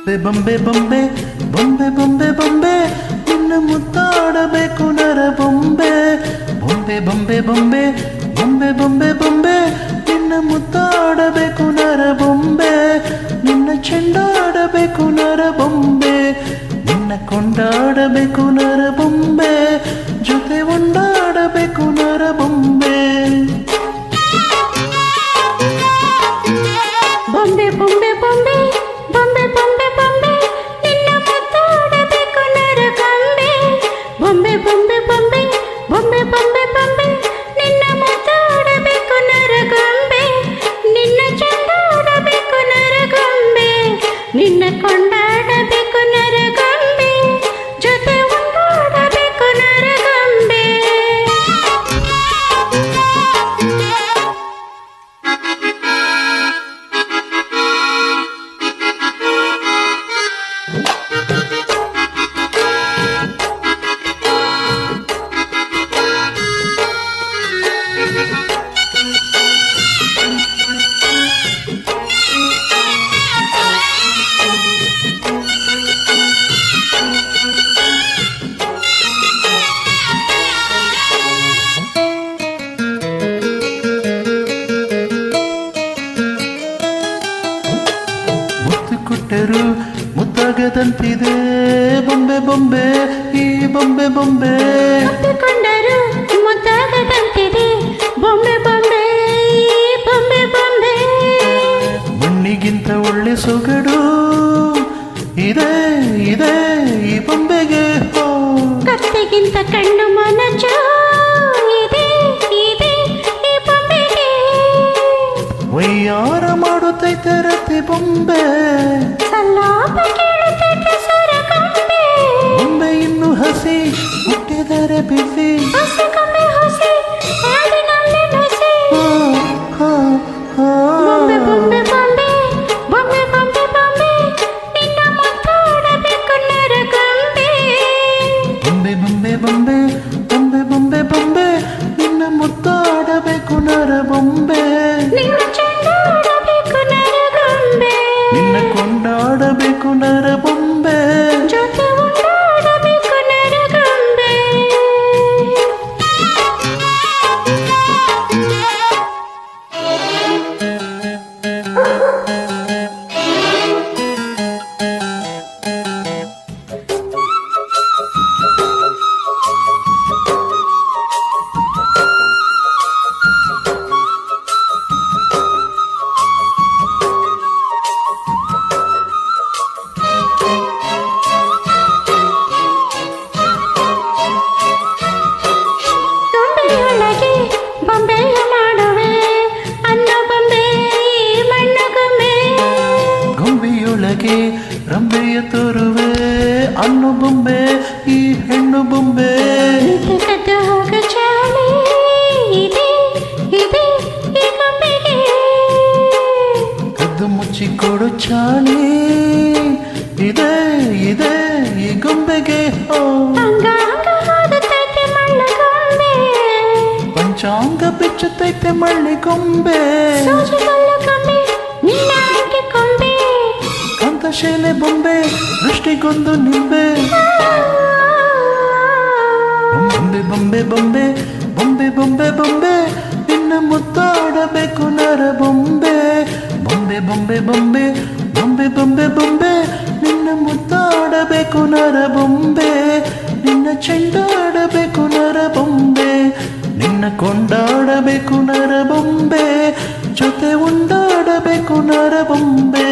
ಬೊಂಬೆ ಬೊಂಬೆ ಬೊಂಬೆ ಬೊಂಬೆ ಬೊಂಬೆ ನಿನ್ನ ಮುತ್ತಾಡಬೇಕು ನರ ಬೊಂಬೆ ಬೊಂಬೆ ಬೊಂಬೆ ಬೊಂಬೆ ಬೊಂಬೆ ಬೊಂಬೆ ಬೊಂಬೆ ನಿನ್ನ ಮುತ್ತಾಡಬೇಕು ನರ ಬೊಂಬೆ ನಿನ್ನ ಚೆಂಡಾಡಬೇಕು ನರ ಬೊಂಬೆ ನಿನ್ನ ಕೊಂಡಾಡಬೇಕು ನರ ಬೊಂಬೆ ಜೊತೆ ಒಂದಾಡಬೇಕು ನರ ಬೊಂಬೆ ಬೊಂಬೆ ಬೊಂಬೆ ಬೊಂಬೆ ಬೊಂಬೆ ಬೊಂಬೆ ಬೊಂಬೆ ನಿನ್ನ ಮುತ್ತಾಡಬೇಕು ನರ ಗೊಂಬೆ ಬೊಂಬೆ ಬೊಂಬೆ ಬೊಂಬೆ ಬೊಂಬೆ ಬೊಂಬೆ ಬೊಂಬೆ ನಿನ್ನ ಮುತ್ತಾಡಬೇಕು ನರ ಗೊಂಬೆ ನಿನ್ನ ಚೆಂಡಾಡಬೇಕು ನರ ಗೊಂಬೆ ನಿನ್ನ ಕೊಂಡಾಡಬೇಕು ನರ ಗೊಂಬೆ ಜೊತೆ ಒಂದಾಡಬೇಕು ನರ ಗೊಂಬೆ ಕೊಟ್ಟರು ಮುತ್ತಾಗದಂತಿದೆ ಬೊಂಬೆ ಬೊಂಬೆ ಈ ಬೊಂಬೆ ಬೊಂಬೆ ಒಪ್ಪಿಕೊಂಡರು ಮುದ್ದಾಗದಂತಿದೆ ಬೊಂಬೆ ಬೊಂಬೆ ಬೊಂಬೆ ಬೊಂಬೆ ಮಣ್ಣಿಗಿಂತ ಒಳ್ಳೆ ಸೊಗಡು ಇದೆ ಇದೆ ಈ ಬೊಂಬೆಗೆ ಕತ್ತಿಗಿಂತ ಕಣ್ಣು ಮನಜ ಇದೆ ಇದೆ ಈ ಬೊಂಬೆಗೆ ವಯ್ಯಾರ ಮಾಡುತ್ತೈತೆ ರತಿ ಬೊಂಬೆ ಸಲ್ಲಾಪ ಕೇಳುತ್ತೈತೆ ಸ್ವರ ಗೊಂಬೆ ಬೊಂಬೆ ಇನ್ನು ಹಸಿ ಹುಟ್ಟಿದರೆ ಬಿಸಿ ಹಸಿ ಗೊಂಬೆ ಹಸಿ ಹಾಡಿನಲ್ಲಿ ನುಸಿ ಹಾ, ಹಾ. ಬೊಂಬೆ ಬೊಂಬೆ ಬೊಂಬೆ ಬೊಂಬೆ ಬೊಂಬೆ ಬೊಂಬೆ ನಿನ್ನ ಮುತ್ತಾಡಬೇಕು ನರ ಗೊಂಬೆ ಬೊಂಬೆ ಬೊಂಬೆ ಬೊಂಬೆ ಬೊಂಬೆ ಬೊಂಬೆ ಬೊಂಬೆ ನಿನ್ನ ಮುತ್ತಾಡಬೇಕು ನರ ಬೊಂಬೆ ನಿನ್ನ ಚೆಂಡಾಡಬೇಕು ನರ ಗೊಂಬೆ ನಿನ್ನ ಕೊಂಡಾಡಬೇಕು ನರ ಬೊಂಬೆ ಜೊತೆ ಒಂದಾಡಬೇಕು ನರ ಗೊಂಬೆ ಗೊಂಬೆಯೊಳಗೆ ಬೊಂಬೆಯ ಮಾಡುವೆ ಅನ್ನ ಬೊಂಬೆ ಮಣ್ಣು ಗೊಂಬೆ ಗೊಂಬೆಯೊಳಗೆ ರಂಬೆಯ ತೋರುವೆ ಅನ್ನು ಬೊಂಬೆ ಈ ಹೆಣ್ಣು ಬೊಂಬೆ ನಿತ್ಯ ಕದ್ದು ಹೋಗ ಚಾಳಿ ಇದೆ ಇದೆ ಈ ಗೊಂಬೆಗೆ ಕದ್ದು ಮುಚ್ಚಿಕೊಡು ಚಾಳಿ ಇದೆ ಇದೆ ಈ ಗೊಂಬೆಗೆ ಅಂಗಾಂಗ ಹಾದುತ್ತೈತೆ ಮಣ್ಣು ಗೊಂಬೆ ಪಂಚಾಂಗ ಬಿಚ್ಚುತ್ತೈತೆ ಮಳ್ಳಿ ಗೊಂಬೆ ಸೂಜಿಗಲ್ಲ ಗೊಂಬೆ ನಿನ್ನ ಆಯ್ಕೆ ಗೊಂಬೆ ಕಂತಶೇಲೆ ಬೊಂಬೆ ದೃಷ್ಟಿಗೊಂದು ನಿಂಬೆ ಬೊಂಬೆ ಬೊಂಬೆ ಬೊಂಬೆ ಬೊಂಬೆ ಬೊಂಬೆ ಬೊಂಬೆ ನಿನ್ನ ಮುತ್ತಾಡಬೇಕು ನರ ಬೊಂಬೆ ಬೊಂಬೆ ಬೊಂಬೆ ಬೊಂಬೆ ಬೊಂಬೆ ಬೊಂಬೆ ಬೊಂಬೆ ನಿನ್ನ ಮುತ್ತಾಡಬೇಕು ನರ ಬೊಂಬೆ ನಿನ್ನ ಚೆಂಡಾಡಬೇಕು ನರ ಬೊಂಬೆ ನಿನ್ನ ಕೊಂಡಾಡಬೇಕು ನರ ಬೊಂಬೆ ಜೊತೆ ಒಂದಾಡಬೇಕು ನರ ಬೊಂಬೆ